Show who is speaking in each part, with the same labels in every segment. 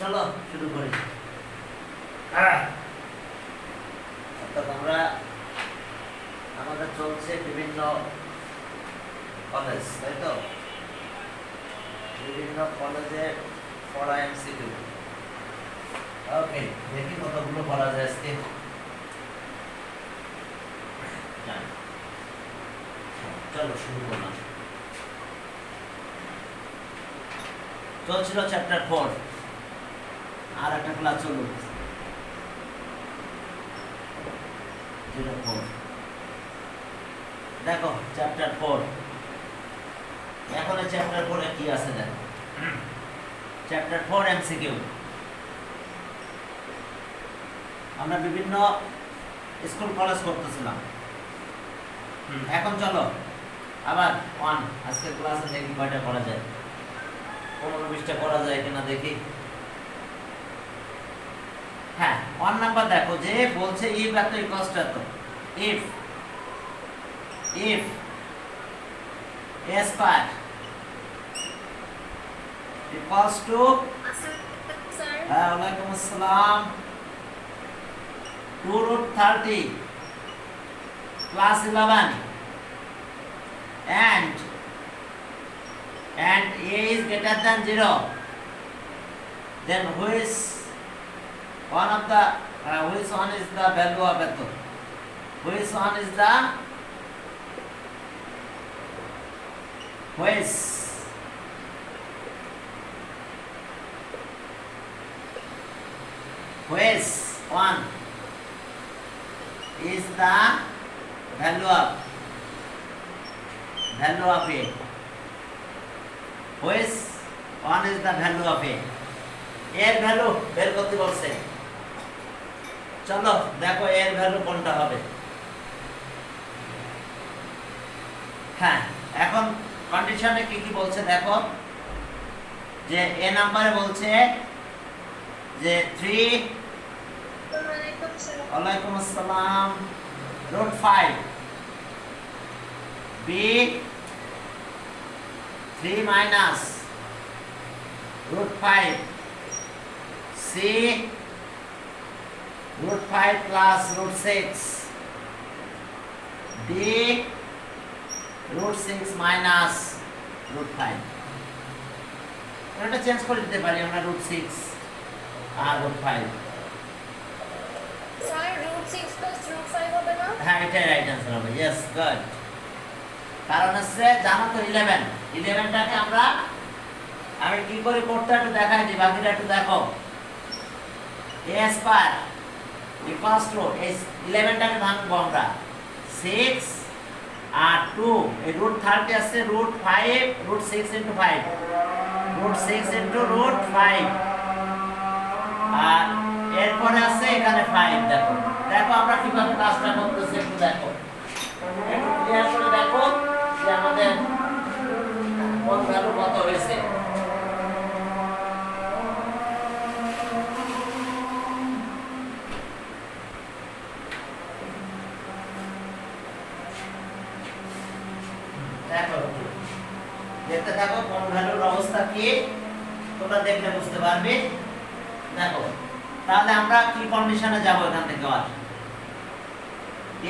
Speaker 1: চলো শুরু করি। অর্থাৎ আমরা আমাদের চলছে বিভিন্ন কলেজ, তাই তো? বিভিন্ন কলেজে পড়া এমসিকিউ। ওকে, দেখি কতগুলো পড়া যায় আজকে। চলো শুরু করলাম। চলছিল চ্যাপ্টার 4, আর একটা ক্লাস চলুক। 04 দেখো চ্যাপ্টার 4। এখন চ্যাপ্টার 4 এ কি আছে দেখো। Chapter 4 MCQ. আমরা বিভিন্ন স্কুল কলেজ করতেছিলাম। এখন চলো আবার 1 আজকের ক্লাসে দেখি কয়টা করা যায়। 15-20টা করা যায় কিনা দেখি। হ্যাঁ, 1 নাম্বার দেখো, যে বলছে ইফ এত ইকুয়ালস টু এত, if a square equals two, হ্যাঁ ওয়ালাইকুম আসসালাম, 2√30 plus 11 and a is greater than 0, then which one is the value of eto? Which one is the which one is the value of a? Which one is the value of a? এর value বের করতে বলছে। চলো দেখো এর value কোনটা হবে। হ্যাঁ, এখন কন্ডিশনে কি কি বলছে দেখো, যে এ নাম্বারে বলছে যে 3, ওয়ালাইকুম আসসালাম, √5, b 3 minus √5, c √5 plus √6, d √6 minus √5। এটা চেঞ্জ করে দিতে পারি আমরা, √6 আর √5।
Speaker 2: স্যার √6 plus √5 হবে না?
Speaker 1: হ্যাঁ, এটাই রাইট आंसर হবে। Yes, good. কারণ হচ্ছে জানো তো 11টাকে আমি কি করে করতে একটু দেখাই দিই, বাকিটা একটু দেখো। a স্কয়ার ইকুয়ালস টু, এই 11টাকে ভাঙবো আমরা 6 আর 2, এই √30 আছে, √5, √6 into 5, √6 into √5, আর এরপরে আছে এখানে 5। দেখো দেখো আমরা কিভাবে কাজটা করতেছি, একটু দেখো, একটু ক্লিয়ার করে দেখো যে আমাদের কোন ভ্যালু কত হয়েছে। দেখো দেখতে থাকো কোন ভ্যালুর অবস্থা কি, তোমরা দেখলে বুঝতে পারবে। দেখো তাহলে আমরা কি কন্ডিশনে যাব এখান থেকে, আর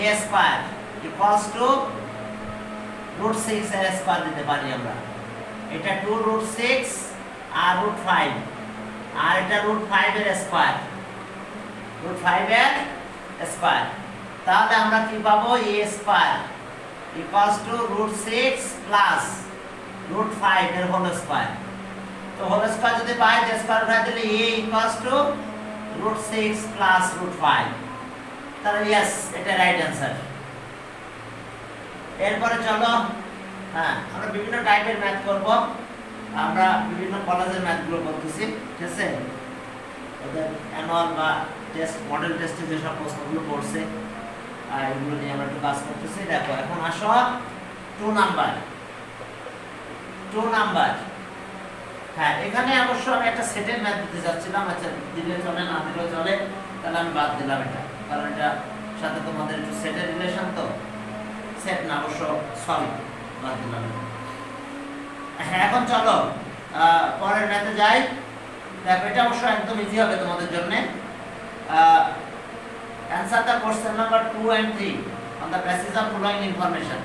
Speaker 1: a স্কয়ার ইকুয়ালস টু √6 এর স্কয়ার দিতে পারি আমরা। এটা 2√6 আর √5, আর এটা √5 এর স্কয়ার, √5 এর স্কয়ার। তাহলে আমরা কি পাবো, a square equals two √6 plus √5 এর হোল স্কয়ার। তো হোল স্কয়ার যদি পাই, যে স্কয়ার উঠাই দিলে a ইকুয়ালস টু √6 প্লাস √5। তাহলে यस, এটা রাইট आंसर। এরপরে চলো, হ্যাঁ আমরা বিভিন্ন টাইপের ম্যাথ করব। আমরা বিভিন্ন কলেজের ম্যাথগুলো করতেছি, ঠিক আছে? ওদের অ্যানুয়াল বা টেস্ট, মডেল টেস্টে যেসব প্রশ্নগুলো পড়ছে এগুলো নিয়ে আমরা একটু কাজ করতেছি। দেখো এখন আসো 2 নাম্বার। হ্যাঁ, এখানে অবশ্য আমি একটা সেটের ম্যাথ দিতে যাচ্ছিলাম। আচ্ছা, দিলে চলে, না দিলেও চলে, তাহলে আমি বাদ দিলাম এটা, কারণ এটা সাথে তোমাদের একটু সেটের রিলেশন, তো সেট না, অবশ্য সরি, বাদ দিলাম। হ্যাঁ, এখন চলো পরের ম্যাথে যাই। দেখো এটা অবশ্য একদম ইজি হবে তোমাদের জন্য। answer the question number 2 and 3 on the basis of following information.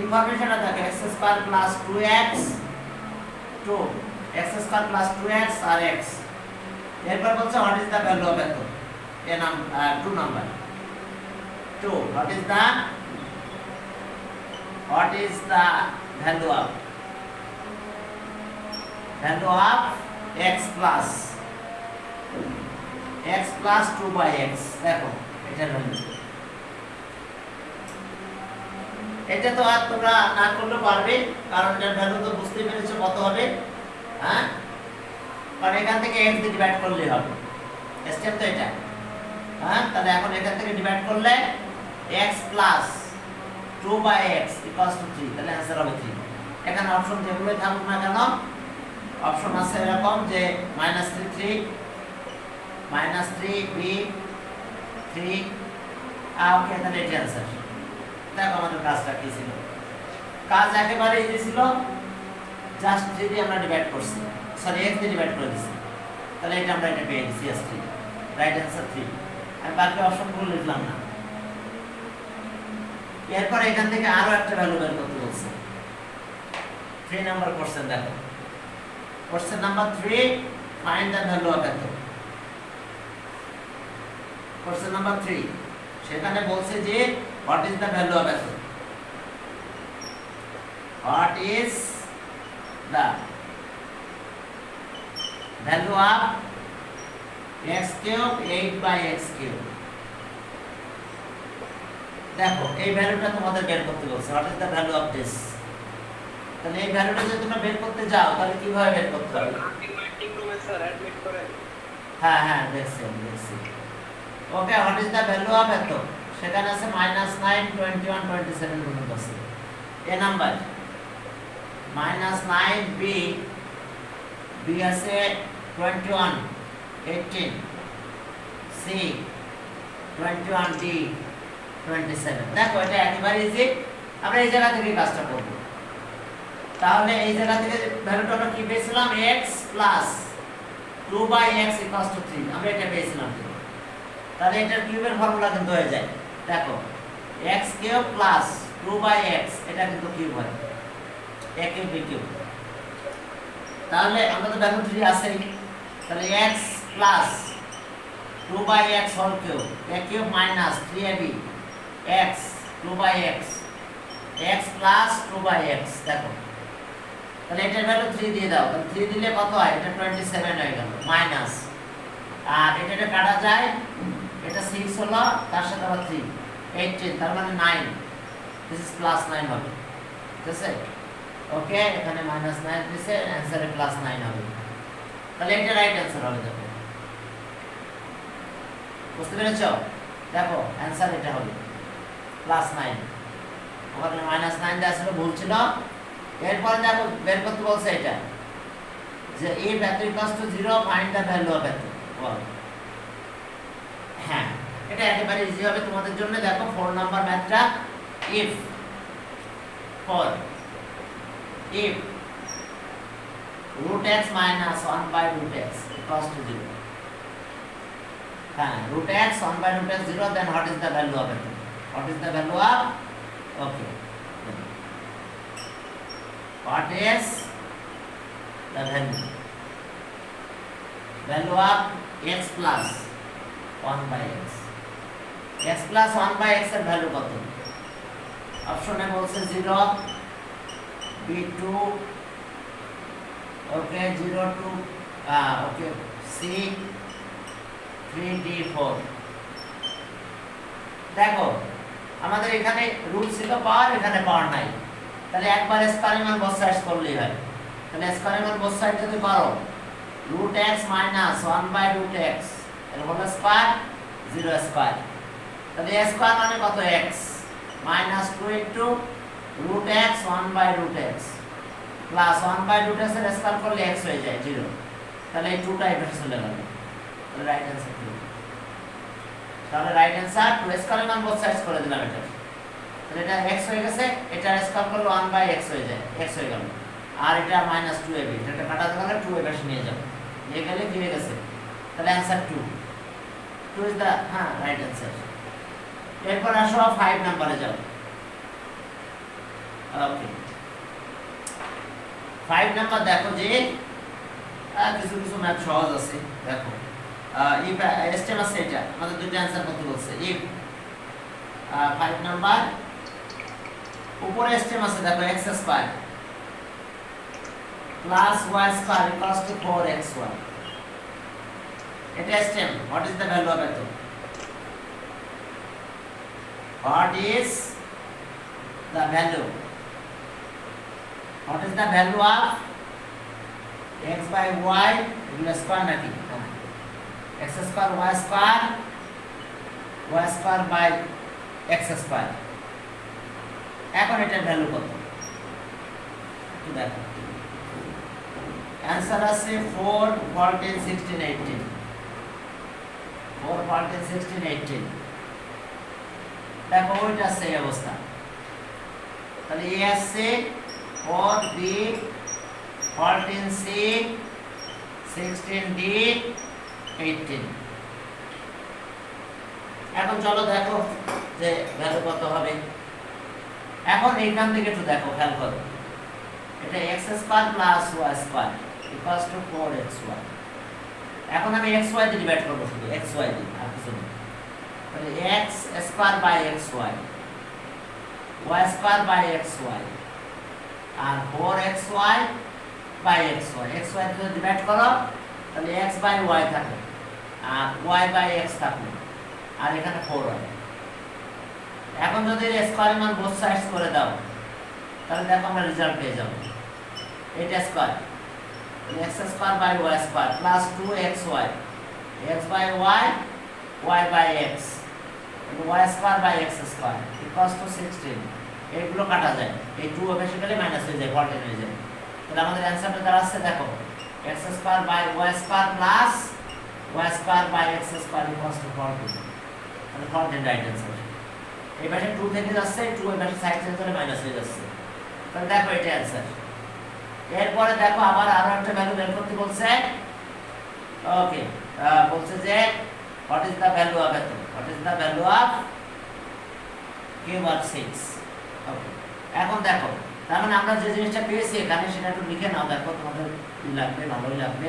Speaker 1: Information আছে x square plus 2x 2 x square plus 2x আর x। এরপর বলছে what is the value of এত এ নাম 2 number 2 what is the value of x plus 2 by x। দেখো এটা value, এটা তো আর তোমরা না করলে পারবে, কারণ এর ভ্যালু তো বুঝতে পেরেছো কত হবে। হ্যাঁ, কারণ এখান থেকে x দিয়ে ডিভাইড করলে হবে, স্টেপ তো এটা। হ্যাঁ, তাহলে এখন এখান থেকে ডিভাইড করলে x plus 2 by x equals to 3, তাহলে आंसर হবে 3। এখানে অপশন যেগুলোই থাকুক না কেন, অপশন আছে এরকম যে -3 -3 b 3 ওকে, তাহলে এটা आंसर। দেখো আমাদের কাজটা কি ছিল, কাজ একেবারে ইজি ছিল, জাস্ট 3 দিয়ে আমরা ডিভাইড করছি, সরি x দিয়ে ডিভাইড করে দিছি, তাহলে এটা আমরা এটা পেয়ে গেছি s3, রাইট आंसर 3। আমি বাকি অপশনগুলো লিখলাম না। এরপর এখান থেকে আরো একটা ভ্যালু বের করতে বলছে, 3 নাম্বার কোশ্চেন। দেখো question number 3, find the value of এত। কোশ্চেন নাম্বার 3 সেখানে বলছে যে what is the value of এত, what is the value of x cube 8 by x cube. দেখো এই ভ্যালুটা তোমাদের বের করতে বলছে, what is the value of this. তাহলে এই ভ্যালুটা যদি তোমরা বের করতে যাও তাহলে কিভাবে বের করতে হবে? হ্যাঁ হ্যাঁ, দেখছি। Okay, what is the value of এত, সেখানে আছে -9 21 27 পর্যন্ত আছে। এ নাম্বার -9 b আছে 21 18 c 21 d 27। দেখো এটা একেবারে ইজি, আমরা এই জায়গা থেকে কাজটা করব। তাহলে এই জায়গা থেকে ভ্যালুটা আমরা কি পেয়েছিলাম, x plus 2 by x equals to 3, আমরা এটা পেয়েছিলাম। তাহলে এটার কিউবের ফর্মুলা কিন্তু হয়ে যায়। দেখো x cube plus 2 by x, এটা কিন্তু কিউব হয়, a কিউব b কিউব। তাহলে আমরা তো ভ্যালু 3 আছেই, তাহলে x plus 2 by x whole cube, a cube minus 3ab x 2 by x plus 2 by x। দেখো তাহলে এটার ভ্যালু 3 দিয়ে দাও, তাহলে 3 দিলে কত হয়, এটা 27 হয়ে গেল মাইনাস, আর এটা কাটা যায়, এটা 6 হলো, তার সাথে আবার 3 18, তার মানে 9, দিস ইজ প্লাস 9 হবে। ঠিক আছে, ওকে, এখানে -9 দিছে, आंसर +9 হবে। তাহলে এটা রাইট आंसर হবে। দেখো বুঝতে পেরেছো? দেখো आंसर এটা হবে +9, ওখানে -9 দেওয়া ছিল, ভুল ছিল। এরপর দেখো বের করতে বলছে এটা যে a value equals to 0, find the value of এত। হ্যাঁ, এটা একেবারে ইজি হবে তোমাদের জন্য। দেখো 4 নাম্বার ম্যাথটা, if root x minus 1 by root x equals to 0, root x 1 by root x 0, then what is the value of it? What is the value of, okay, what is the value of x plus 1 by x? x plus 1 by x এর value কত? অপশনে বলছে 0 b2, ওকে 0 2 ওকে c 3d4। দেখো আমাদের এখানে root ছিল পাওয়ার, এখানে পাওয়ার নাই, তাহলে একবার স্কয়ারিং অন বোথ সাইডস করলেই হয়। তাহলে স্কয়ারিং অন বোথ সাইড যদি করো, root x minus 1 by root x এর হোল স্কয়ার 0 স্কয়ার, তাহলে a স্কয়ার মানে কত, x minus 2 into root x 1 by root x plus 1 by root x এর স্কয়ার করলে x হয়ে যায় 0, তাহলে এই 2টা এভাবে চলে গেল, তাহলে রাইট आंसर 2। তাহলে right answer 2, squaring on both sides করে দিলাম এটা, তাহলে এটা x হয়ে গেছে, এটা স্কয়ার করলে 1 by x হয়ে যায়, x হয়ে গেল, আর এটা -2ab, এটা কাটা গেলে 2 এ বেশি নিয়ে যাবে, এ গেলে কি হয়ে গেছে, তাহলে answer 2, 2 is the right answer. এরপর আসো 5 নম্বরে যাও। ওকে, 5 নাম্বার দেখো যে কিছু কিছু ম্যাথ সহজ আছে। দেখো ইফ স্টেম আছে, এটা আমাদের দুইটা অ্যান্সার করতে বলছে। ইফ 5 নাম্বার উপরে স্টেম আছে, দেখো x square plus y square equals to 4xy, এটা stem. What is the value of এত? What is the value, what is the value of x by y এগুলো স্কয়ার নাকি, x square y square by x square. এখন এটার value কত একটু দেখো। Answer আছে 4, 14, 16, 18, 4, 14, 16, 18। দেখো ওইটা সেই অবস্থা। তাহলে এ আছে 4b, 14c, 16d, 18। এখন চলো দেখো যে ভ্যালু কত হবে। এখন এইখান থেকে একটু দেখো, খেয়াল করো, এটা x square plus y square equals to 4xy। এখন আমি xy দিয়ে ডিভাইড করব, শুধু xy দিয়ে, আর কিছু না। তাহলে x square by xy, y square by xy আর 4xy বাই xy, xy দিয়ে ডিভাইড করো, তাহলে x বাই y থাকে আর y বাই x থাকবে, আর এখানে 4 হয়। এখন যদি স্কয়ারের মান বোথ সাইডস করে দাও, তাহলে দেখো আমরা রেজাল্ট পেয়ে যাব। এটা square, x square by y square plus 2xy, x by y, y by x, y square by x square equals to 16। এগুলো কাটা যায়, এই 2 বেসিক্যালি মাইনাস হয়ে যায়, 14 হয়ে যায়। তাহলে আমাদের অ্যানসারটা দাঁড়াচ্ছে দেখো x square by y square plus y square by x square equals to 14। তাহলে 14 রাইট অ্যানসার। এই পাশে 2 থেকে যাচ্ছে, 2 এই পাশে সাইড চেঞ্জ করে মাইনাস হয়ে যাচ্ছে। তাহলে দেখো এটা অ্যানসার। এরপরে দেখো আবার আরো একটা ভ্যালু বের করতে বলছে। ওকে, বলছে যে what is the value of এত, what is the value of cube আর 6। ওকে, এখন দেখো তার মানে আমরা যে জিনিসটা পেয়েছি এখানে সেটা একটু লিখে নাও, দেখো তোমাদের লাগবে, ভালোই লাগবে।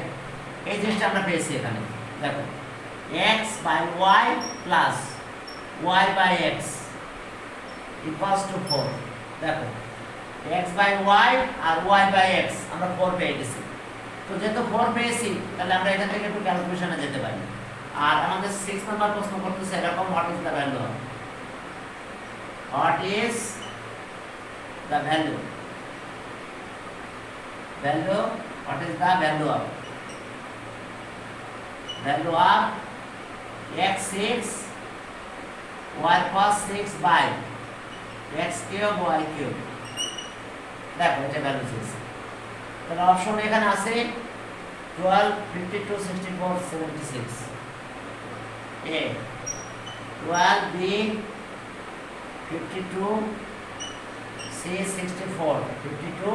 Speaker 1: এই জিনিসটা আমরা পেয়েছি এখানে, দেখো x by y plus y by x equals to 4। দেখো x বাই y আর y বাই x আমরা 4 পেয়ে গেছি। তো যেহেতু 4 পেয়েছি, তাহলে আমরা এখান থেকে একটু ক্যালকুলেশনে যেতে পারি। আর আমাদের 6 নাম্বার প্রশ্ন করতেছে এরকম, what is the value of, what is the value, what is the value of x6 y cos 6 by x cube y cube। দেখো এটা ভ্যালু 6। তাহলে অপশন এখানে আছে 12, 52, 64, 76, a 12, b 52, C 64, 52,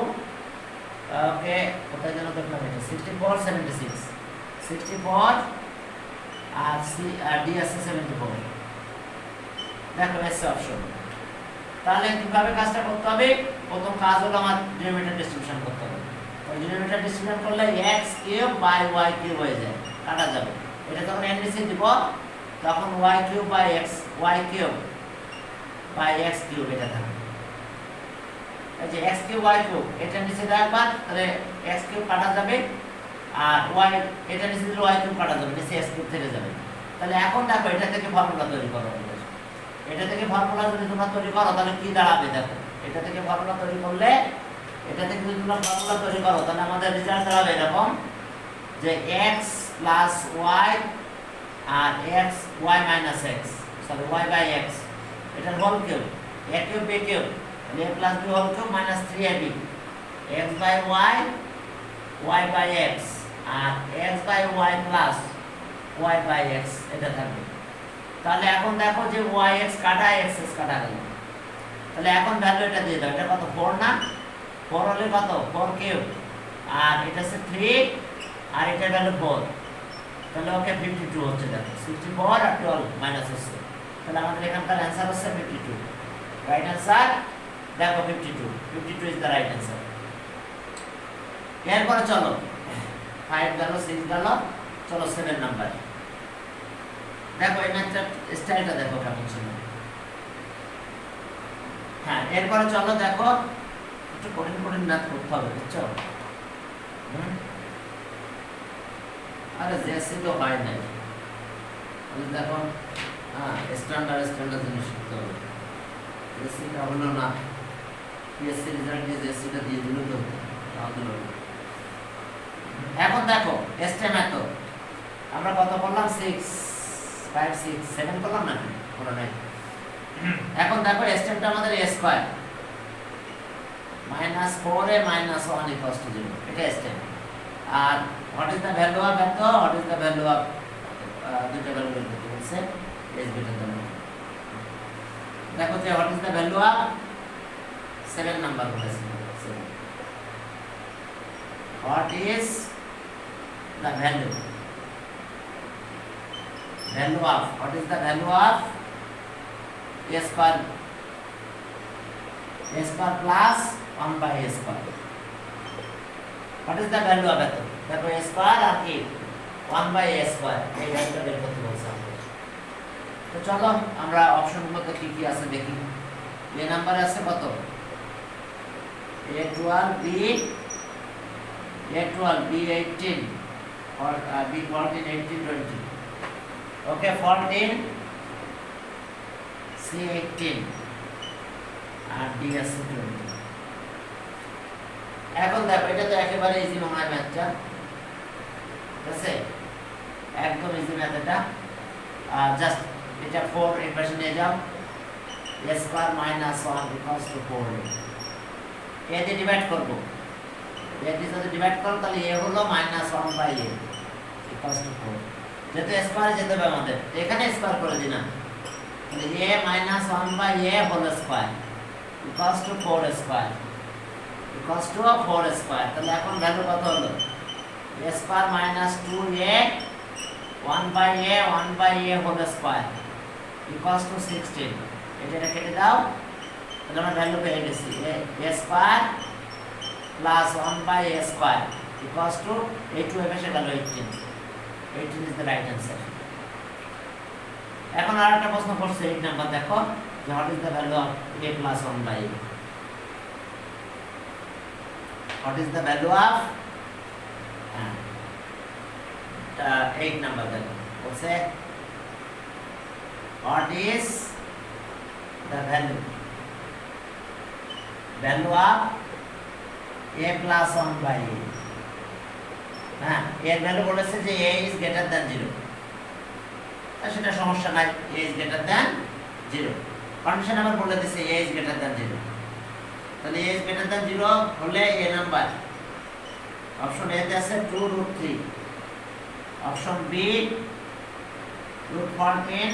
Speaker 1: ওকে কোথায় যেন দেখলাম এটা 64, 76, 64 আর C আর D আছে 74। দেখো এসে অপশন। তাহলে কিভাবে কাজটা করতে হবে? প্রথম কাজ হলো আমার ডিনোমিনেটর ডিস্ট্রিবিউশন করতে হবে। ওই ডিনোমিনেটর ডিস্ট্রিবিউশন করলে x cube by y cube হয়ে যায়, কাটা যাবে। এটা যখন n নিচে দিব তখন y cube by x, y cube by x cube এটা থাকবে। এই যে x কিউব y কিউব এটা নিচে রাখবার, তাহলে x কিউব কাটা যাবে আর y এটা নিচে দিলে y কিউব কাটা যাবে, নিচে x কিউব থেকে যাবে। তাহলে এখন দেখো এটা থেকে ফর্মুলা তৈরি করো। এটা থেকে ফর্মুলা যদি তোমরা তৈরি করো তাহলে কি দাঁড়াবে? দেখো এটা থেকে ফর্মুলা তৈরি করলে, এটা থেকে যদি তোমরা ফর্মুলা তৈরি করো তাহলে আমাদের রেজাল্ট দাঁড়াবে এরকম যে x প্লাস y আর x y minus x, sorry y by x, এটার whole cube, a cube b cube, তাহলে a plus b whole cube minus 3ab, x by y, y by x আর x by y plus y by x এটা থাকবে। তাহলে এখন দেখো যে yx কাটা xx কাটা গেল। তাহলে এখন ভ্যালু এটা দিয়ে দাও, এটা কত 4 না? 4 হলে কত 4 কিউব আর এটা হচ্ছে 3 আর এটা ভ্যালু 4, তাহলে ওকে 52 হচ্ছে। দেখো 64 আর 12 মাইনাস হচ্ছে, তাহলে আমাদের এখানকার অ্যান্সার হচ্ছে 52। রাইট অ্যান্সার দেখো 52, 52 ইজ দ্য রাইট অ্যান্সার। এরপরে চলো 5 গেল, 6 গেল, চলো 7 নাম্বার। দেখো এই ম্যাথটার স্টাইলটা দেখো কেমন ছিল। হ্যাঁ, এরপরে চলো দেখো একটু কঠিন কঠিন ম্যাথ করতে হবে, বুঝছো? আরে জেসি তো হয় নাই, তাহলে দেখো হ্যাঁ স্ট্যান্ডার্ড জিনিস শিখতে হবে। জেসিটা হলো না, পিএসসি রেজাল্ট দিয়ে জেসিটা দিয়ে দিল তো দিল। এখন দেখো এসটে মেথড আমরা কত করলাম? 6 5 6 7 করলাম নাকি? কোনো নাই। এখন দেখো এসটেমটা আমাদের a স্কয়ার -4a - 1 = 0, এটা এসটেম। আর what is the value of এত, what is the value of দুটো ভ্যালু বের করতে বলছে, is greater than 1। দেখো যে what is the value of 7 number বলেছে। What is the value of, what is the value of a square plus 1 by a square? What is the value of it? দেখো a square আর কি 1 by a square, এই ভ্যালুটা বের করতে বলছে আমাদের। তো চলো আমরা অপশনগুলোতে কি কি আছে দেখি। এ নাম্বারে আছে কত? A12 B18 or B14 18 20, okay, 14 C18 R D আছে 20। এখন দেখো এটা তো একেবারে ইজি মনে হয় ম্যাথটা, ঠিক আছে? একদম ইজি ম্যাথ এটা। জাস্ট এটা 4 এর পাশে নিয়ে যাও, a square - 1 = 4। এ দিয়ে ডিভাইড করব, এটি যদি ডিভাইড করো তাহলে a হলো -1 বাই a = 4। যেহেতু স্কয়ারে যেতে হবে আমাদের, এখানে স্কয়ার করে দিই না, তাহলে a - 1 by a whole square = 4 square = 4 square. তাহলে এখন ভ্যালু কত হলো? a square - 2a 1 by a whole square = 16। এটা কেটে দাও, তাহলে আমরা ভ্যালু পেয়ে গেছি a square plus 1 by a square equals to a2 এসে গেল 18। 18 is the right answer। এখন আর একটা প্রশ্ন করছে 8 নাম্বার, দেখো যে what is the value of a plus 1 by a? What is the value of 8 number? দেখো বলছে what is the value of a plus 1 by a? হ্যাঁ, এর ভ্যালু বলেছে যে a is greater than 0, সেটা সমস্যা নাই, a is greater than 0। Condition আবার বলে দিছে a is greater than 0, তাহলে a is greater than 0 হলে a নাম্বার অপশন এ তে আছে 2√3, অপশন বি √14,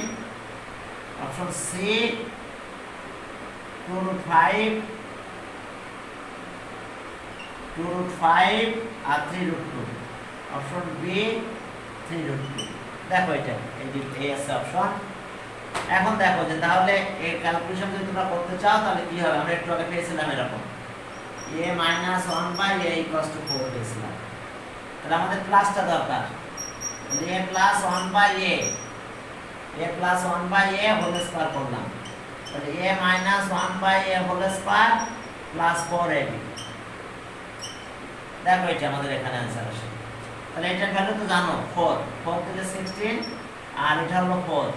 Speaker 1: অপশন সি 2√5 আর 3√2, অপশন বি 3√2। দেখো এটা এই আছে অপশন। এখন দেখো যে তাহলে এই ক্যালকুলেশন যদি তোমরা করতে চাও তাহলে কি হবে? আমরা একটু আগে পেয়েছিলাম এরকম a - 1 by a = 4 পেয়েছিলাম, তাহলে আমাদের প্লাসটা দরকার। তাহলে a plus 1 by a whole square করলাম, তাহলে a - 1 by a whole square plus 4ab। দেখো এটা আমাদের এখানে आंसर আসে। তাহলে এটার ভ্যালু তো জানো 4 থেকে 16 আর এটা হলো 4,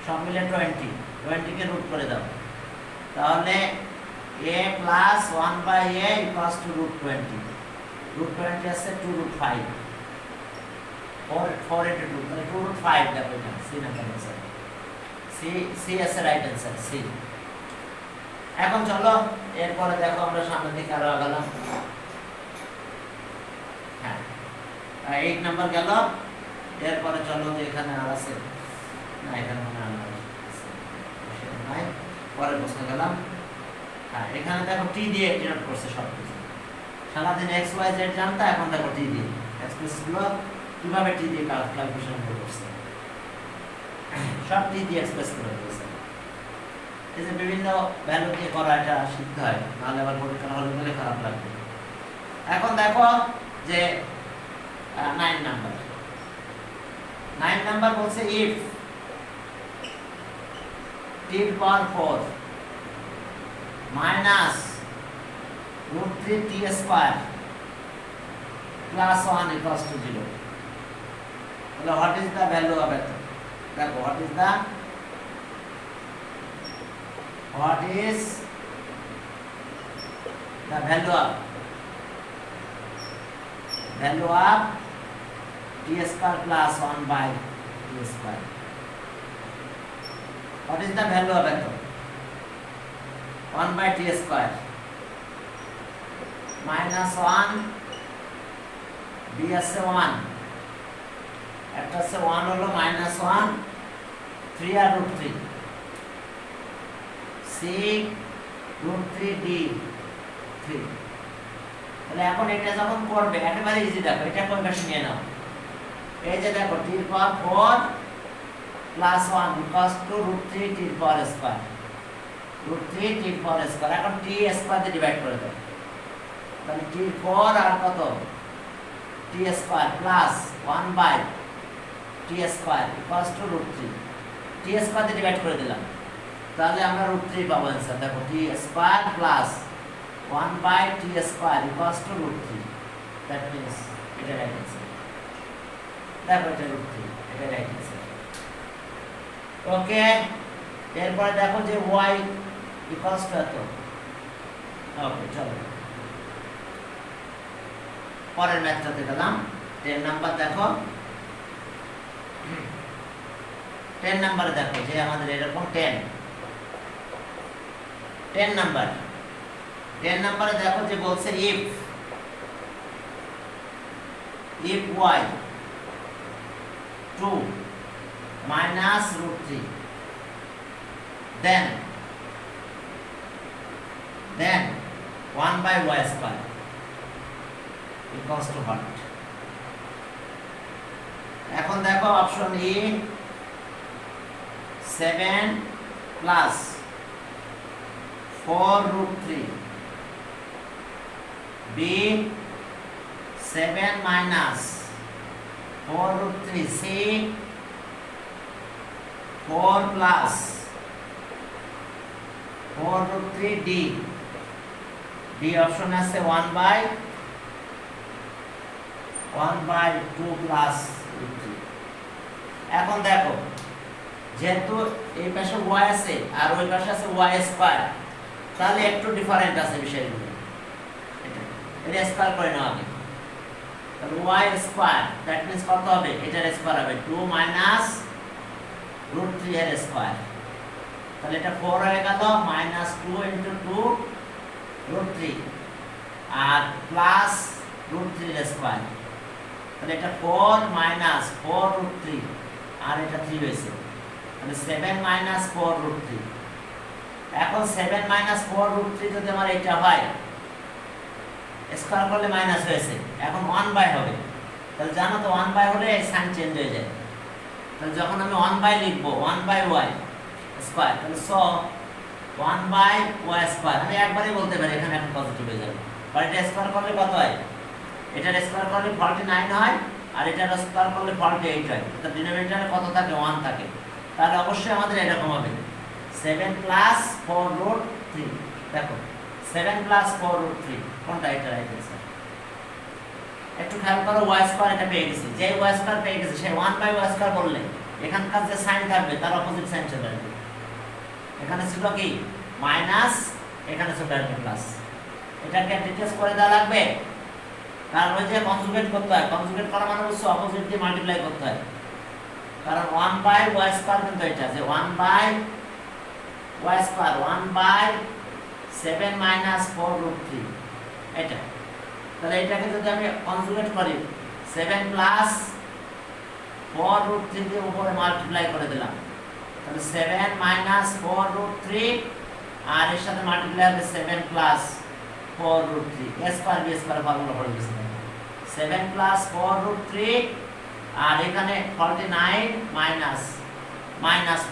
Speaker 1: সব মিলে 20 কে রুট করে দাও, তাহলে a plus 1 by a equals to √20, √20 আছে 2√5, 4 into 2 তাহলে 2√5। দেখো এটা সি নাম্বার आंसर, সি আছে রাইট आंसर সি। এখন চলো এরপরে দেখো আমরা সামনের দিকে আরো আগালাম। হ্যাঁ 8 নাম্বার গেল, এরপরে চলো যে এখানে আর আছে না, এখানে মনে হয় নাই, পরের প্রশ্ন গেলাম। হ্যাঁ এখানে দেখো টি দিয়ে ডিনোট করছে সবকিছু, সারাদিন এক্স ওয়াই জেড জানতা, এখন দেখো টি দিয়ে এক্সপ্রেসগুলো কিভাবে টি দিয়ে ক্যালকুলেশন করছে, সব টি দিয়ে এক্সপ্রেস করে দিয়েছে। এই যে বিভিন্ন ভ্যালু দিয়ে করা, এটা শিখতে হয়, নাহলে আবার পরীক্ষা হলে গেলে খারাপ লাগবে। এখন দেখো যে 9 নাম্বার বলছে if T power 4 minus √3 T square plus 1 equals two 0, তাহলে what is the value of it? দেখো what is the value of t square plus 1 by t square. What is the value of it? 1 by t square minus 1 b আছে 1, একটা আছে 1 হলো minus 1 3 আর √3 c √3 d 3। তাহলে এখন এটা যখন করবে একেবারে ইজি, দেখো এটা কোন পাশে নিয়ে নাও, এই যে দেখো t এর power 4 plus 1 equals to √3 t এর পাওয়ার স্কয়ার, √3 t এর পাওয়ার স্কয়ার। এখন t স্কয়ার দিয়ে ডিভাইড করে দাও, তাহলে t 4 আর কত t square plus 1 by t square equals to √3, t square দিয়ে ডিভাইড করে দিলাম, তাহলে আমরা √3 পাবো आंसर। দেখো t square plus 1 by t square equals to √3, that means এটা রাইট आंसर। দেখো এটা √3, এটা রাইট आंसर। ওকে, এরপর দেখো যে y equals to এত। ওকে চলো পরের ম্যাথটাতে গেলাম। 10 নাম্বার দেখো, 10 নাম্বারে দেখো যে আমাদের এরকম 10 নাম্বার, 10 নম্বরে দেখো যে বলছে if y 2 minus √3 then 1 by y square equals to what? এখন দেখো option E 7 plus 4√3, B 7 minus 4√3, C 4 plus 4√3, D option আছে 1 by 2 plus √3। এখন দেখো যেহেতু এই পাশে y আছে আর ওই পাশে আছে y স্কয়ার, তাহলে একটু ডিফারেন্ট আছে বিষয়গুলো, এটা স্কয়ার করে নাও আগে। তাহলে y স্কয়ার দ্যাট মিন্স কত হবে, এটার স্কয়ার হবে 2 মাইনাস √3 এর স্কয়ার, তাহলে এটা 4 হয়ে গেল মাইনাস 2 ইনটু 2 √3 আর প্লাস √3 এর স্কয়ার, তাহলে এটা 4 মাইনাস 4 √3 আর এটা 3 হয়েছে, তাহলে 7 মাইনাস 4 √3। এখন 7 মাইনাস 4 √3 যদি আমার এটা হয়, স্কয়ার করলে মাইনাস হয়েছে, এখন 1 বাই হবে, তাহলে জানো তো 1 বাই হলে সাইন চেঞ্জ হয়ে যায়, তাহলে যখন আমি 1 বাই লিখবো 1 বাই y স্কয়ার, তাহলে সো 1 বাই y স্কয়ার আমি একবারই বলতে পারি, এখানে এখন পজিটিভ হয়ে যাবে, আর এটা স্কয়ার করলে কত হয়, এটার স্কয়ার করলে 49 হয় আর এটার স্কয়ার করলে 48 হয়, তো ডিনোমিনেটরে কত থাকে 1 থাকে, তাহলে অবশ্যই আমাদের এরকম হবে 7 প্লাস 4√3। দেখো 7 প্লাস 4√3 কোনটা, এটা রাইট आंसर। একটু খেয়াল করো y স্কয়ার এটা পেয়ে গেছি, যে y স্কয়ার পেয়ে গেছি সে 1 বাই y স্কয়ার বললে এখানকার যে সাইন থাকবে তার অপোজিট সাইন চলে আসবে, এখানে ছিল কি মাইনাস, এখানে ছিল একটা প্লাস, এটাকে ডিটেইলস করে দেওয়া লাগবে, কারণ ওই যে কনজুগেট করতে হয়, কনজুগেট করা মানে হচ্ছে অপোজিট দিয়ে মাল্টিপ্লাই করতে হয়, কারণ 1 বাই y স্কয়ার কিন্তু এটা যে 1 by y square 1 by 7 minus 4√3 এটা, তাহলে এটাকে যদি আমি কনজুগেট করি 7 প্লাস 4√3 দিয়ে উপরে মাল্টিপ্লাই করে দিলাম, তাহলে 7 মাইনাস 4√3 আর এর সাথে মাল্টিপ্লাই হবে 7 plus 4√3, a square b square formula পড়ে গেছে, 7 প্লাস 4 রুট 3 আর এখানে 49 মাইনাস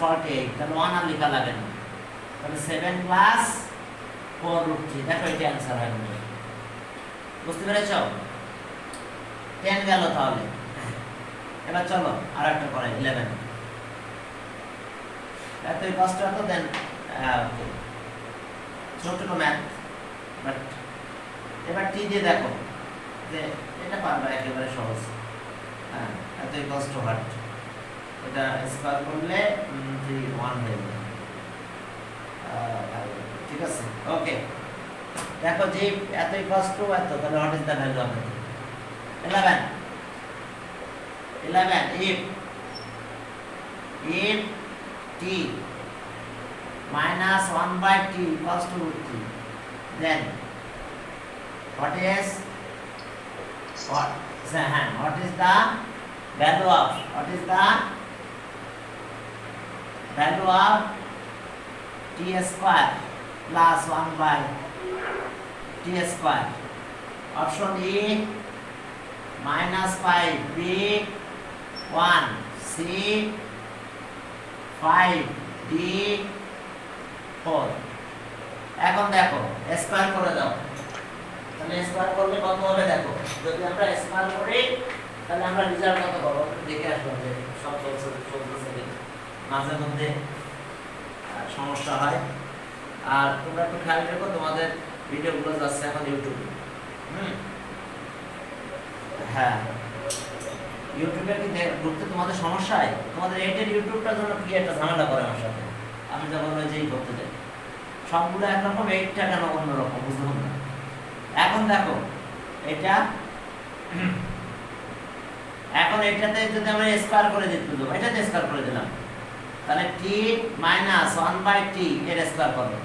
Speaker 1: 48, তাহলে 1 আর লেখা লাগে না, তাহলে 7 প্লাস 4 রুট 3, দেখো এটা অ্যান্সার হয়। বুঝতে পেরেছো? 10 গেল তাহলে। এবার চলো আর একটা করে 11। এতই কষ্ট হতো দেন ছোট ছোট ম্যাথ, বাট এবার টি দিয়ে দেখো যে এটা পারবে একেবারে সহজ। হ্যাঁ, এতই কষ্ট হাট, এটা স্কোয়ার করলে 3 1 হয়ে যাবে। ঠিক আছে, ওকে। দেখো যে এতই কষ্ট এত, তাহলে what is the value of 11? 11 if t minus 1 by t equals to root 3, then what is the value of t square plus 1 by t square? Option E -5, B 1, C 5, D 4। এখন দেখো স্কয়ার করে দাও, তাহলে square করলে কত হবে দেখো। যদি আমরা স্কয়ার করি তাহলে আমরা রেজাল্ট কত পাবো দেখে আসবো। যে সব চলতেছে মাঝে মধ্যে সমস্যা হয়। আর তোমরা একটু খেয়াল রেখো, তোমাদের ভিডিওগুলো যাচ্ছে এখন ইউটিউবে। হ্যাঁ, ইউটিউবে কি ঢুকতে তোমাদের সমস্যা হয়? তোমাদের এটের ইউটিউবটার জন্য কি একটা ঝামেলা করে আমার সাথে। আমি যখন ওই যেই করতে যাই সবগুলো একরকম, এইটটা কেন অন্যরকম বুঝলাম না। এখন দেখো এটা, এখন এটাতে যদি আমরা স্কয়ার করে দিতে দেবো, এটাতে স্কয়ার করে দিলাম, তাহলে t মাইনাস 1 বাই t এর স্কয়ার করবো,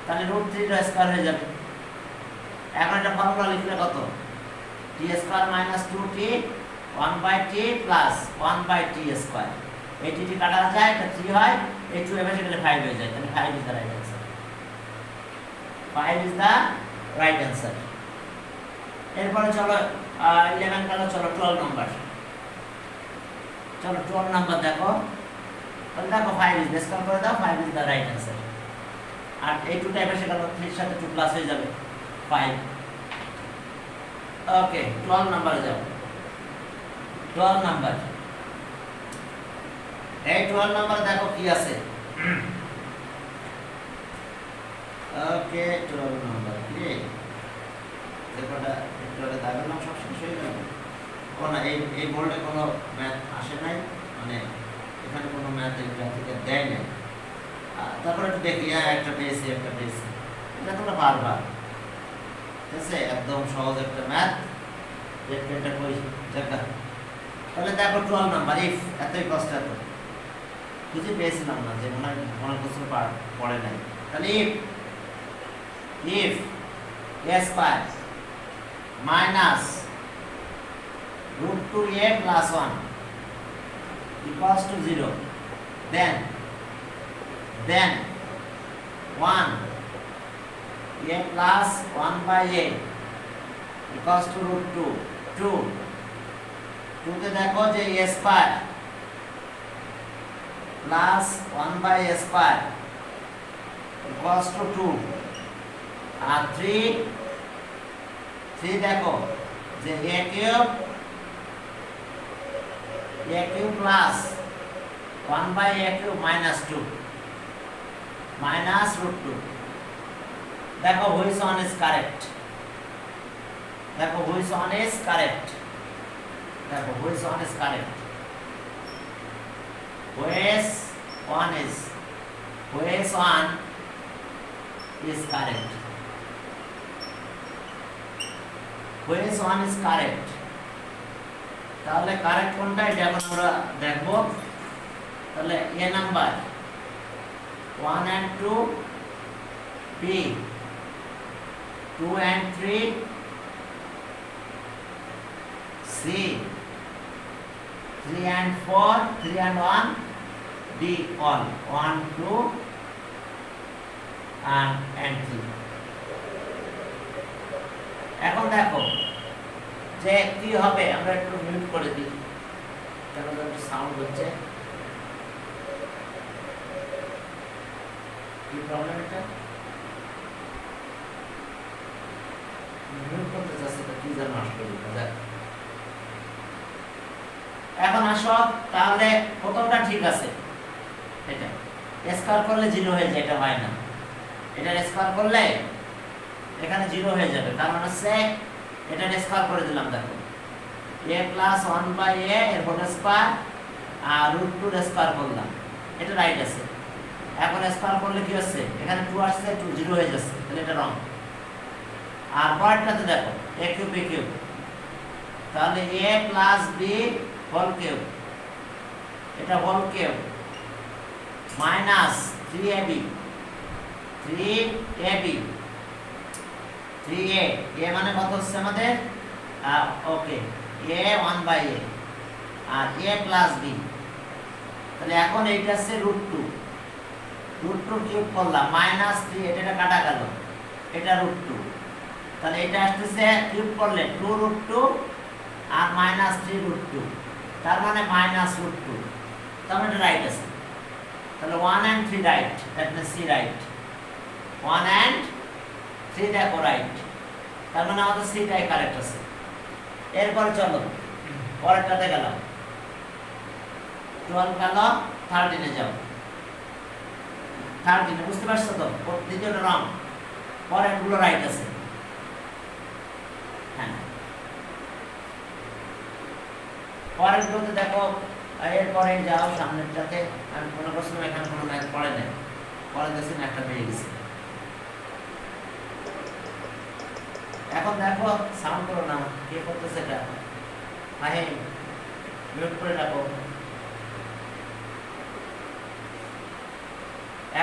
Speaker 1: তাহলে রুট 3 এর স্কয়ার হয়ে যাবে। এখন এটা ফর্মুলা লিখলে কত? t square minus 2t 1 by t plus 1 by t square. এই t কাটা যায়, এটা 3 হয়, এই 2 এর গেলে 5 হয়ে যায়, তাহলে 5 is the right answer. 5 is the right answer. এরপরে চলো 11 গেল, চলো 12 নাম্বার। চলো 12 নাম্বার দেখো, তাহলে দেখো 5 ইজ স্কয়ার করে দাও, 5 ইজ দ্য রাইট অ্যান্সার। আর এই 2 টাইপের সেটা 3 এর সাথে 2 প্লাস হয়ে যাবে 5। ওকে, 12 নাম্বারে যাও। 12 নাম্বার, এই 12 নাম্বার দেখো কি আছে। ওকে, 12 নাম্বার কি দেখোটা একটু আগে দাগলাম, সব শেষ হয়ে গেল। না, এই বোর্ডে কোনো ম্যাথ আসে নাই, মানে এখানে কোনো ম্যাথ এগুলা থেকে দেয় নাই। তারপরে একটু দেখি, একটা পেয়েছি। এটা তোমরা পারবা, ঠিক আছে? একদম সহজ একটা ম্যাথ, এটা কই দেখা। তাহলে দেখো 12 নাম্বার, ইফ এতই কষ্ট এত খুঁজে পেয়েছিলাম না, যে মনে করছিল পড়ে নাই। তাহলে if a square minus root 2a plus 1 equals to 0, then 1 a plus 1 by a equals to root 2 তে দেখো যে a square plus 1 by a square equals to 2, আর 3 দেখো যে a cube plus 1 by a cube minus 2 minus root 2। দেখো which one is correct? which one is correct? which one is correct? Which one is correct? Which one is correct? তাহলে correct কোনটা এটা এখন আমরা দেখব। তাহলে এ number 1 and 2, B 2 and 3, C 3 and 4, 3 and 1, D all 1, 2 and 3। এখন দেখো যে কি হবে আমরা একটু মিউট করে দিই, কেন একটু সাউন্ড হচ্ছে, কি প্রবলেম এটা মিউট করতে চাচ্ছি তো কি যেন আসলে যাক। এখন আসো তাহলে প্রথমটা ঠিক আছে, এটা স্কয়ার করলে 0 হয়ে যায়, এটা হয় না, এটা স্কয়ার করলে এখানে 0 হয়ে যাবে, তার মানে হচ্ছে এটা স্কয়ার করে দিলাম, দেখো a প্লাস 1/a এর হোল স্কয়ার আর √2 এর স্কয়ার করলাম, এটা রাইট আছে। এখন স্কয়ার করলে কি হচ্ছে, এখানে 2 আসছে, 2 0 হয়ে যাচ্ছে, তাহলে এটা রং। আর পরেরটাতে দেখো a কিউব b কিউব, তাহলে a plus b whole cube, এটা whole cube minus 3ab 3ab 3a, a মানে কত হচ্ছে আমাদের, ওকে a 1/a আর a প্লাস b, তাহলে এখন এইটা হচ্ছে √2 কিউব করলাম মাইনাস 3, এটা কাটা গেল, এটা √2, তাহলে এটা আসতেছে কিউব করলে 2√2 আর মাইনাস 3√2, তার মানে মাইনাস √2, তার মানে রাইট আছে। তাহলে 1 and 3 right, that means C right, 1 and 3 দেখো রাইট, তার মানে আমাদের সিটাই কারেক্ট আছে। এরপর চলো পরেরটাতে গেলাম, 12 গেল, 13 এ যাও, 13 বুঝতে পারছো তো, দ্বিতীয়টা রং, পরেরগুলো রাইট আছে। হ্যাঁ পরেরগুলোতে দেখো, এরপরে যাও সামনেরটাতে, আমি কোনো প্রশ্ন এখানে কোনো ম্যাথ পড়ে নেই, পরে দেখছেন একটা বেরিয়ে গেছে। এখন দেখো সাউন্ড করো না, কে করতেছে এটা, হ্যাঁ মিউট করে রাখো।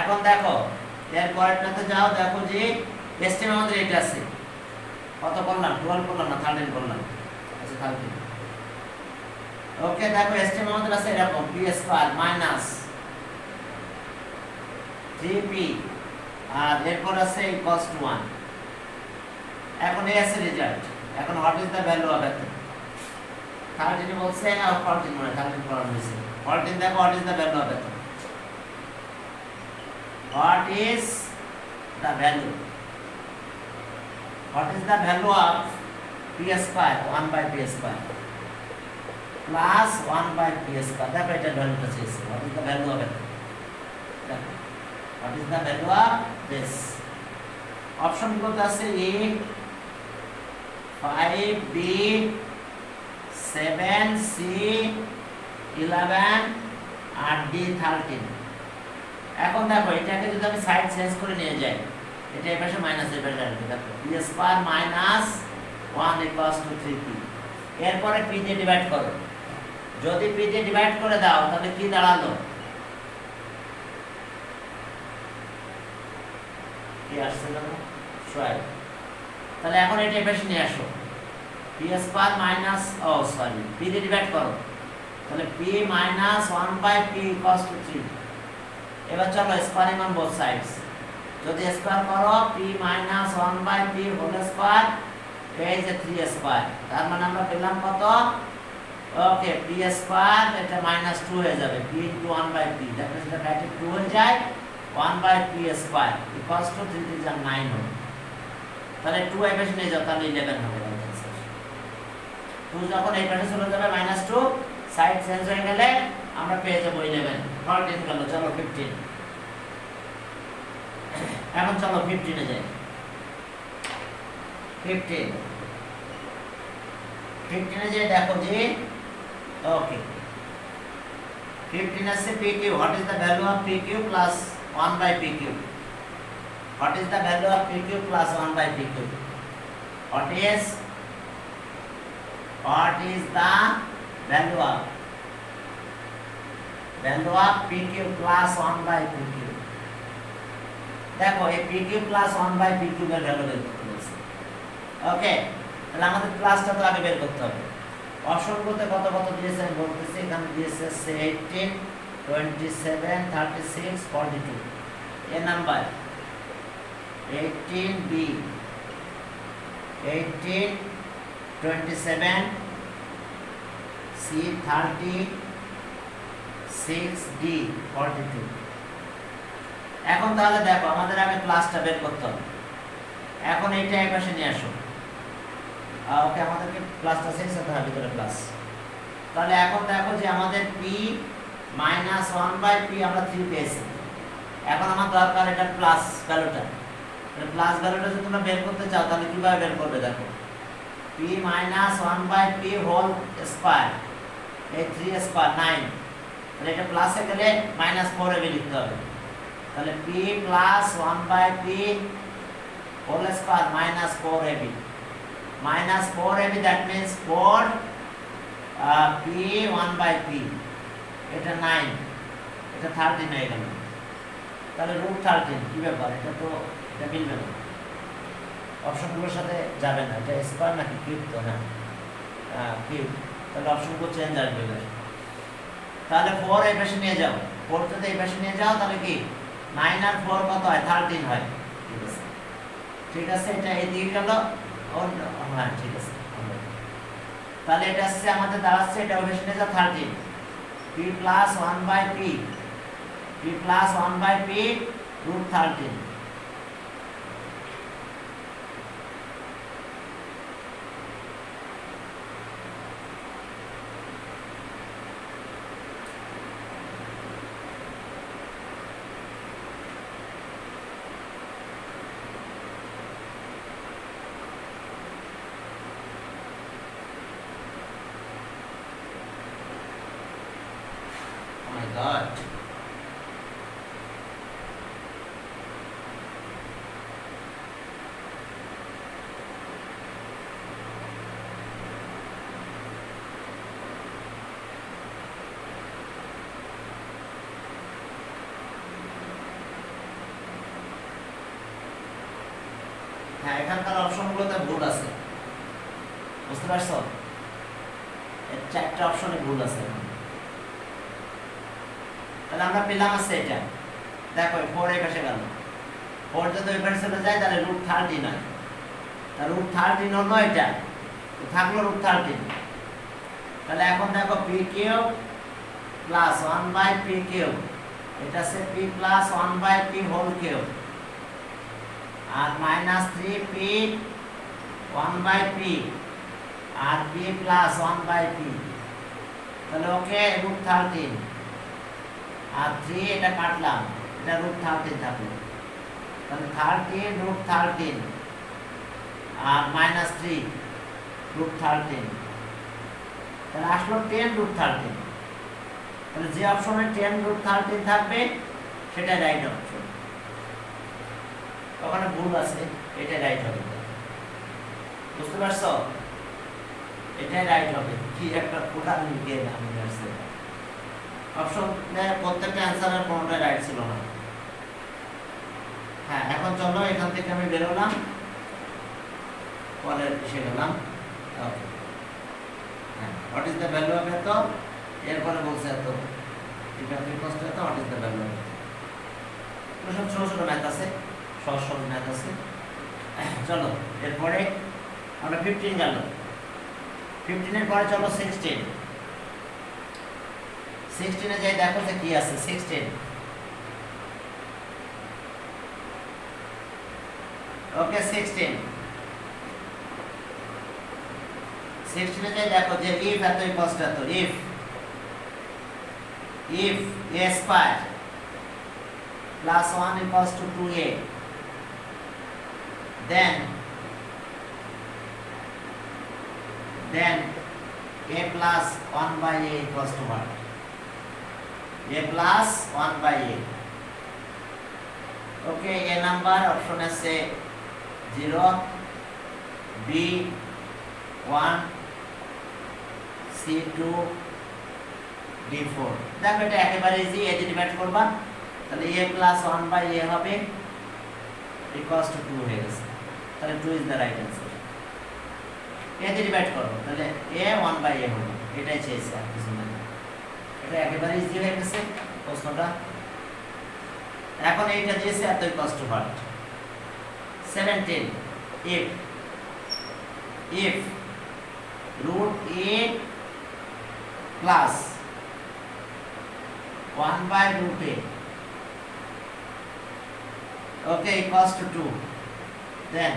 Speaker 1: এখন দেখো এর পরেরটাতে যাও, দেখো যে এসটিম আমাদের এটা আছে, কত করলাম, 12 করলাম না 13 করলাম, আচ্ছা 13, ওকে দেখো এসটিম আমাদের আছে এরকম p স্কয়ার মাইনাস 3p আর এরপর আছে ইকুয়ালস টু 1। এখন এই আছে রেজাল্ট, এখন what is the value of এটা, 13 বলছে আর 14 মানে 13 করা হয়েছে, 14 দেখো what is the value of এটা, what is the value, what is the value of p square 1/p square plus 1/p square, দেখো এটা ভ্যালুটা চেয়েছে, what is the value of it, what is the value of this, option গুলো আছে a 5 b 7 c 11 R d 13। এখন দেখো এটাকে যদি আমি সাইড চেঞ্জ করে নিয়ে যাই, এটা এই পাশে মাইনাস এই পাশে আসবে, দেখো p square minus 1 equals two 3p, এরপরে p দিয়ে ডিভাইড করো, যদি p দিয়ে ডিভাইড করে দাও তাহলে কি দাঁড়ালো, কি আসছে না সবাই, তাহলে এখন এটা এই পাশে নিয়ে আসো, p square minus sorry p দিয়ে ডিভাইড করো, তাহলে p minus 1/p equals to 3। এবার চলো স্কয়ারিং অন বোথ সাইডস, যদি স্কয়ার করো p minus 1/p whole square, এই যে 3 স্কয়ার, তার মানে আমরা পেলাম কত, ওকে p স্কয়ার, এটা মাইনাস 2 হয়ে যাবে, p into 1/p, that means এটা ব্র্যাকেট 2 হয়ে যায়, 1/p স্কয়ার ইকুয়ালস টু 3 3 যা 9 হবে, তাহলে 2 এই পাশে নিয়ে যাও, তাহলে 11 হবে, 2 যখন এই পাশে চলে যাবে মাইনাস 2, সাইড চেঞ্জ হয়ে গেলে আমরা পেয়ে যাব 11, 14 গেল, চলো 15। এখন চলো 15 এ যাই, 15 এ যাই, দেখো যে ওকে 15 আছে p cube, what is the value of p cube plus 1/p cube, what is the value of p cube plus 1/p cube, what is the value of p cube plus 1/p cube, দেখো এই p cube plus 1/p কিউবের value বের করতে বলছে, ওকে তাহলে আমাদের প্লাসটা তো আগে বের করতে হবে। অসংখ্যতে কত কত দিয়েছে আমি বলতেছি, এখানে দিয়েছে 18 27 36 42, এ নাম্বার 18b 18 27, C 30, 6, D 42। এখন তাহলে দেখো আমাদের আগে প্লাসটা বের করতে হবে। এখন এইটা এই পাশে নিয়ে আসো। ওকে, আমাদেরকে প্লাসটা শেষ হতে হবে, ভিতরে প্লাস। তাহলে এখন দেখো যে আমাদের p মাইনাস 1/p আমরা 3 পেয়েছি। এখন আমার দরকার এটা প্লাস ভ্যালুটা। প্লাস ভ্যালুটা যদি তোমরা বের করতে চাও তাহলে কিভাবে বের করবে দেখো। p minus 1/p whole square, এই 3 স্কয়ার 9। তাহলে এটা প্লাসে গেলে -4ab লিখতে হবে। তাহলে p plus 1/p whole square -4ab। -4ab, that means 4 p 1/p, এটা 9, এটা 13 হয়ে গেল। তাহলে √13 কি ব্যাপার, এটা মিলবে না, অপশনগুলোর সাথে যাবে না। এটা স্কয়ার নাকি কিউব? তো না, কিউব। তাহলে অপশনগুলো চেঞ্জ আসবে। তাহলে 4 এই পাশে নিয়ে যাও, 4 যদি এই পাশে নিয়ে যাও তাহলে কি 9 আর 4 কত হয়? 13 হয়। ঠিক আছে, ঠিক আছে, এটা এদিকে গেল। হ্যাঁ, ঠিক আছে। তাহলে এটা আসছে আমাদের দাঁড়াচ্ছে, এটা ওই পাশে নিয়ে যাও 13, p plus 1/p, p plus 1/p √13। God. হ্যাঁ, এখানকার অপশনগুলোতে ভুল আছে, বুঝতে পারছো? এর 4টা অপশনে ভুল আছে। তাহলে আমরা পেলাম আছে এটা, দেখো 4 এই পাশে গেল। 4 যদি ওই পাশে চলে যায় তাহলে √13 হয়। তাহলে √13 হলো এটা, তো থাকলো √13। তাহলে এখন দেখো p cube plus 1/p cube, এটা আছে p plus 1/p whole cube, আর -3p 1/p আর p প্লাস 1/p। তাহলে ওকে √13 আর 3 এটা কাটলাম, এটা √13 থাকলো। তাহলে 13 √13 আর -3 √13, তাহলে আসলো 10 √13। তাহলে যে অপশনে 10 √13 থাকবে সেটা রাইট অপশন। ওখানে ভুল আছে, এটা রাইট হবে। বুঝতে পারছো? এটাই রাইট হবে। কি একটা কোটা লিখে আমি আসছে অপশন, প্রত্যেকটা অ্যান্সারের কোনটা রাইট ছিল না। হ্যাঁ, এখন চলো এখান থেকে আমি বেরোলাম, পরে এসে গেলাম। ওকে, হ্যাঁ, what is the value of এত, এরপরে বলছে এত, এটা কি কষ্ট এত, what is the value of এত। সব ছোট ছোট ম্যাথ আছে, সহজ সহজ ম্যাথ আছে। চলো এরপরে আমরা 15 গেল। 15 এর পরে চলো 16। 16 এ যাই, দেখো যে কি আছে। 16, ওকে 16 16 এ যাই, দেখো যে if এত ইকুয়ালস টু এত, if a square plus 1 equals two 2a, then a plus 1/a equals to what? a plus 1/a. Okay, a number option আছে 0, b 1, c 2, d 4। দেখো এটা একেবারে ইজি, a দিয়ে ডিভাইড করবা, তাহলে a plus 1/a হবে equals to 2 হয়ে গেছে। তাহলে 2 is the right answer। a দিয়ে ডিভাইড করো, তাহলে a 1/a হবে, এটাই চেয়েছে, আর কিছু না। এটা একেবারে ইজি হয়ে গেছে প্রশ্নটা। এখন এইটা দিয়েছে এত equals to what. 17, if root a plus 1 by root a, okay, equals to 2. Then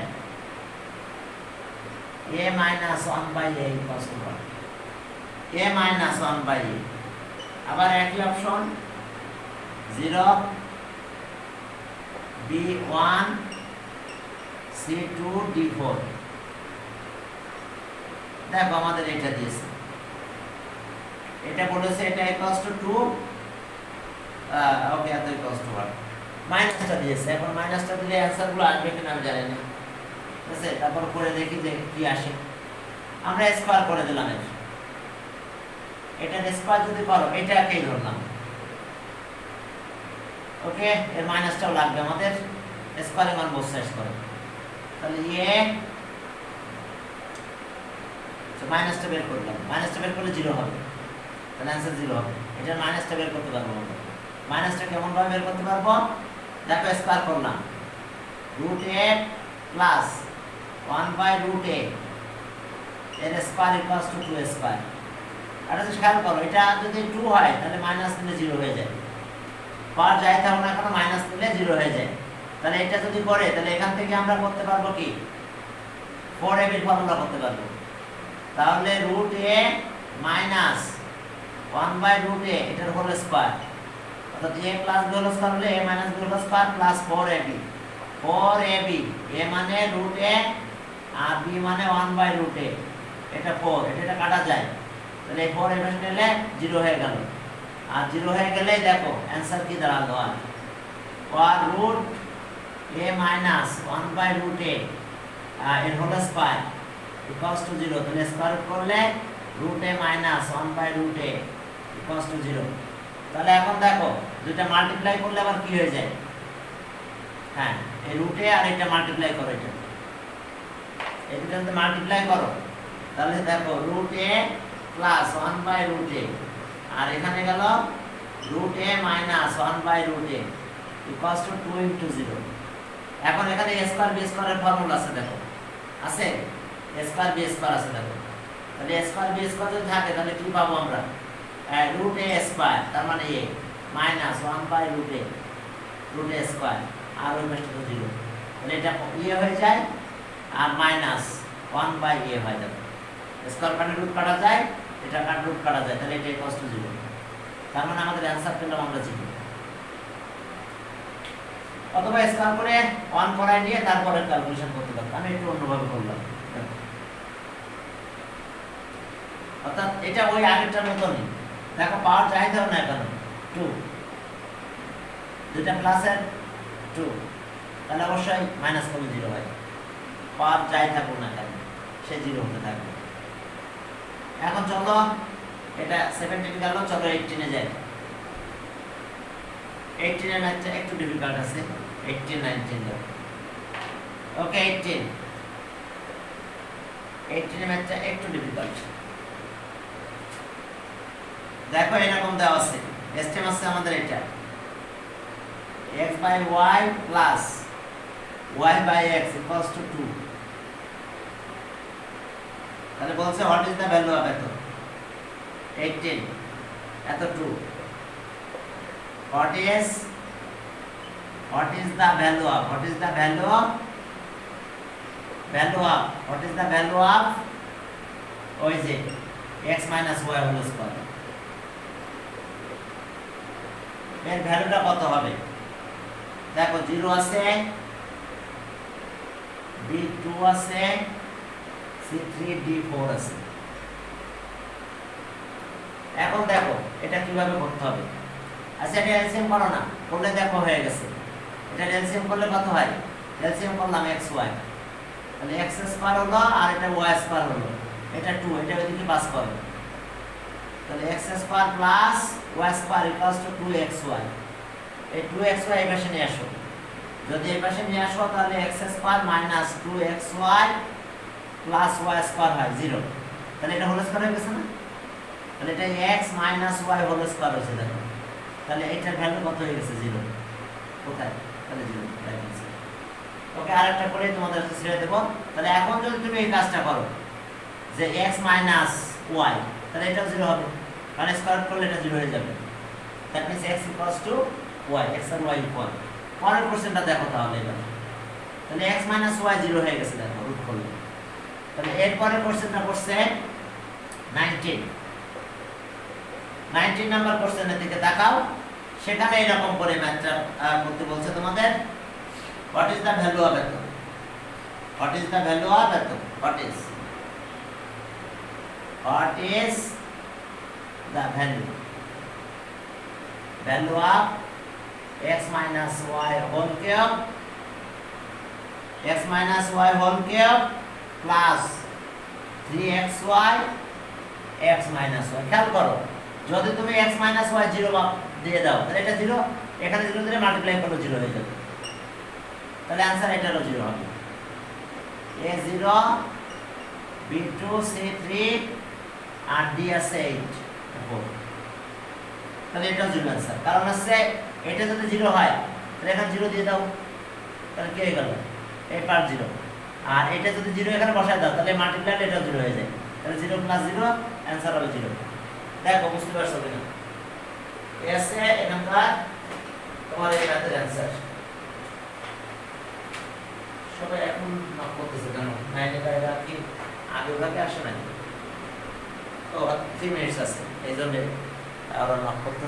Speaker 1: a minus 1 by a equals to 1. a minus 1 by a, আবার একই অপশন 0 b1 c2 d4। দেখো আমাদের এটা দিয়েছে, এটা বলেছে এটা ইকুয়ালস টু 2, ওকে, এত ইকুয়ালস টু 1, মাইনাসটা দিয়েছে। এখন মাইনাসটা দিলে অ্যানসার গুলো আসবে কিনা আমি জানি না, ঠিক আছে? তারপর করে দেখি যে কি আসে। আমরা স্কয়ার করে দিলাম, এটা স্কয়ার যদি করো এটাকেই ধরলাম, ওকে, এর মাইনাসটাও লাগবে আমাদের, স্কয়ারিং অন বোথ সাইডস করে। তাহলে মাইনাসটা বের করলাম, মাইনাসটা বের করলে 0 হবে, তাহলে অ্যানসার 0 হবে। এটা মাইনাসটা বের করতে পারবো আমরা। মাইনাসটা কেমন ভাবে বের করতে পারবো? দেখো স্কয়ার করলাম, root a plus 1 by root a এর স্কয়ার ইকুয়ালস টু 2 স্কয়ার। এটা যদি খেয়াল করো, এটা যদি 2 হয় তাহলে মাইনাস নিলে 0 হয়ে যায়, পার যাই থাকুক না কেন মাইনাস নিলে 0 হয়ে যায়। তাহলে এটা যদি করে তাহলে এখান থেকে আমরা করতে পারবো কি 4ab এর ফর্মুলা করতে পারবো। তাহলে root a minus 1 by root a এটার হোল স্কয়ার, অর্থাৎ a plus b whole square হলে a minus b whole square plus 4ab। 4ab, a মানে root a আর b মানে 1 by root a, এটা 4, এটা কাটা যায়, তাহলে 4 এর পাশে নিলে 0 হয়ে গেল। আর 0 হয়ে গেলে দেখো অ্যানসার কি দাঁড়ালো, আর root a minus 1 by root a এর হোল স্কয়ার ইকুয়ালস টু 0, তাহলে স্কয়ার করলে root a minus 1 by root a equals to 0। তাহলে এখন দেখো দুইটা মাল্টিপ্লাই করলে আবার কি হয়ে যায়, হ্যাঁ, এই root a আর এটা মাল্টিপ্লাই করো, এই দুটো যদি মাল্টিপ্লাই করো তাহলে দেখো root a plus 1 by root a আর এখানে গেল root a minus 1 by root a equals to 2 into 0। এখন এখানে a স্কয়ার b স্কয়ার এর ফর্মুলা আছে, দেখো আছে, a স্কয়ার b স্কয়ার আছে, দেখো। তাহলে a স্কয়ার b স্কয়ার যদি থাকে তাহলে কি পাবো আমরা, root a স্কয়ার, তার মানে a minus 1 by root a square, আর ওই পাশটা তো 0, তাহলে এটা হয়ে যায় আর মাইনাস 1 by a হয়ে যাবে। স্কয়ার কাটা রুট কাটা যায়, এটা কাটা রুট কাটা যায়, তাহলে এটা ইকুয়ালস টু 0। তার মানে আমাদের অ্যানসার পেলাম আমরা 0। অথবা স্কয়ার করে 1 করাই নিয়ে তারপরে ক্যালকুলেশন করতে পারতাম, আমি একটু অন্যভাবে করলাম। অর্থাৎ এটা ওই আগেরটার মতনই, দেখো পাওয়ার যাই দাও না কেন 2, দুইটা প্লাসের 2, তাহলে অবশ্যই মাইনাস করলে 0 হয়, পাওয়ার যাই থাকুক না কেন সে 0 হতে থাকবে। এখন চলো এটা 17 গেল, চলো 18 এ যাই। 18 এর ম্যাথটা একটু ডিফিকাল্ট আছে, 18 19 দাও, ওকে। 18 এর ম্যাথটা একটু ডিফিকাল্ট। দেখো এরকম দেওয়া আছে, এসটিএম আছে আমাদের এটা x by y plus y by x equals to 2। তাহলে বলছে what is the value of এত 18 এত 2, what is the value of what is the value of ওই যে x minus y whole square, এর ভ্যালুটা কত হবে? দেখো 0 আছে, b2 আছে, c3 d4 আছে। এখন দেখো এটা কিভাবে করতে হবে। আচ্ছা, এটা এলসিএম করো না, করলে দেখো হয়ে গেছে। এটা এলসিএম করলে কত হয়? এলসিএম করলাম xy, তাহলে x স্কয়ার হলো আর এটা y স্কয়ার হলো, এটা 2, এটা ওইদিকে পাস করো, তাহলে x square plus y square equals two 2xy। এই 2xy এই পাশে নিয়ে আসো, যদি এই পাশে নিয়ে আসো তাহলে x square minus 2xy plus y square হয় 0, তাহলে এটা হোল স্কয়ার হয়ে গেছে না? তাহলে এটা x minus y whole square হয়েছে, দেখো তাহলে এটার ভ্যালু কত হয়ে গেছে? 0। কোথায়? তাহলে 0 রাইট आंसर। ওকে, আরেকটা করে তোমাদের ছেড়ে দেব। তাহলে এখন যদি তুমি এই কাজটা করো যে x মাইনাস y, তাহলে এটা 0 হবে, মানে স্কয়ার করলে এটা 0 হয়ে যাবে। That means x equals to y, x আর y ইকুয়াল। পরের কোশ্চেনটা দেখো তাহলে এবার, তাহলে x মাইনাস y 0 হয়ে গেছে, দেখো রুট করলে। তাহলে এর পরের কোশ্চেনটা করছে 19 নাম্বার কোশ্চেনের দিকে তাকাও। সেখানে এরকম করে ম্যাথটা করতে বলছে তোমাদের, what is the value of এত, what is the value of এত, what is the value of x minus y whole cube, x minus y whole cube plus 3xy x minus y। খেয়াল করো, যদি তুমি x minus y 0 দিয়ে দাও তাহলে এটা 0, এখানে 0 দিলে মাল্টিপ্লাই করলে 0 হয়ে যাবে, তাহলে आंसर এটারও 0 হবে। a0 b2 c3 আর d আছে 8, তাহলে এটাও 0 आंसर। কারণ আছে এটা যদি 0 হয় তাহলে এখানে 0 দিয়ে দাও, তাহলে কি হয়ে গেল, এই পার 0, আর এটা যদি 0 এখানে বসায় দাও তাহলে মাল্টিপ্লাই এটাও 0 হয়ে যায়, তাহলে 0 প্লাস 0 आंसर হবে 0। দেখো বুঝতে পারছো কিনা, এসে এখানকার তোমার এই ম্যাথের आंसर। সবাই এখন নক করতেছে কেন, নাইনে এটা কি আগে ভাগে আসে না, ও 3 মিনিটস আছে এই জন্য আরো নক করতে